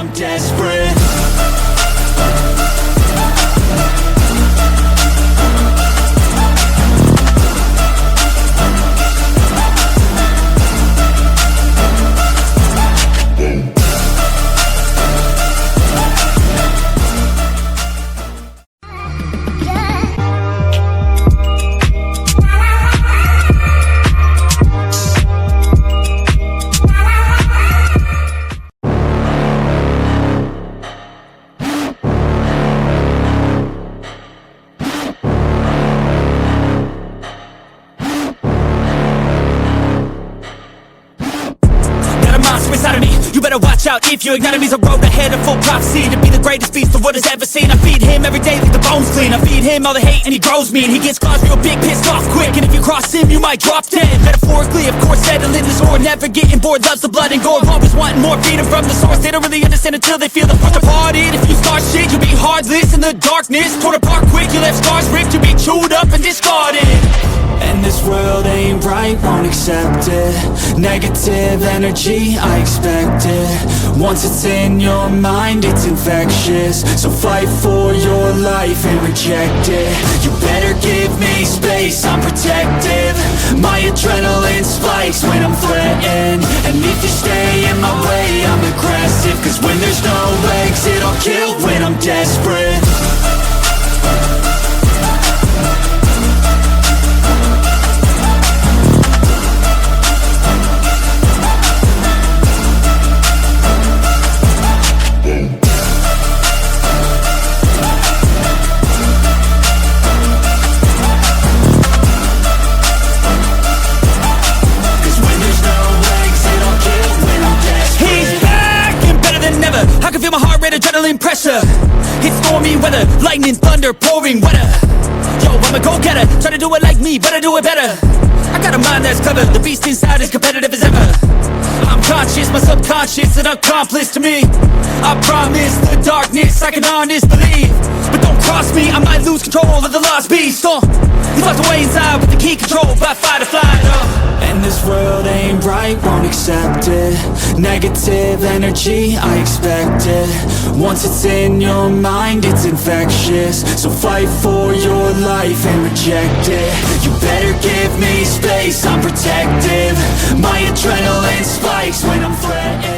I'm desperate. Inside of me, you better watch out if your enemy's a road ahead of full prophecy to be the greatest beast the world has ever seen. I feed him every day like the bones clean. I feed him all the hate and he grows me, and he gets claws real big, pissed off quick. And if you cross him, you might drop dead. Metaphorically, of course, settling the sword, never getting bored, loves the blood and gore, always wanting more freedom from the source. They don't really understand until they feel the force departed. If you start shit, you'll be heartless in the darkness, torn apart quick. You left scars ripped, you'll be chewed up and discarded. And this world ain't right, won't accept it. Negative energy, I expect it. Once it's in your mind, it's infectious. So fight for your life and reject it. You better give me space, I'm protective. My adrenaline spikes when I'm threatened. And if you stay in my way, I'm aggressive. Cause when there's no exit, I'll kill when I'm desperate. Adrenaline pressure, it's stormy weather, lightning, thunder, pouring weather. Yo, I'm a go-getter, try to do it like me, but I do it better. I got a mind that's clever, the beast inside is competitive as ever. I'm conscious, my subconscious, an accomplice to me. I promise the darkness, I can honest believe. But don't cross me, I might lose control of the lost beast. He's locked away inside with the key controlled by fight or flight. And this world ain't right, won't accept it. Negative energy, I expect it. Once it's in your mind, it's infectious. So fight for your life and reject it. You better give me space, I'm protective. My adrenaline spikes when I'm threatened.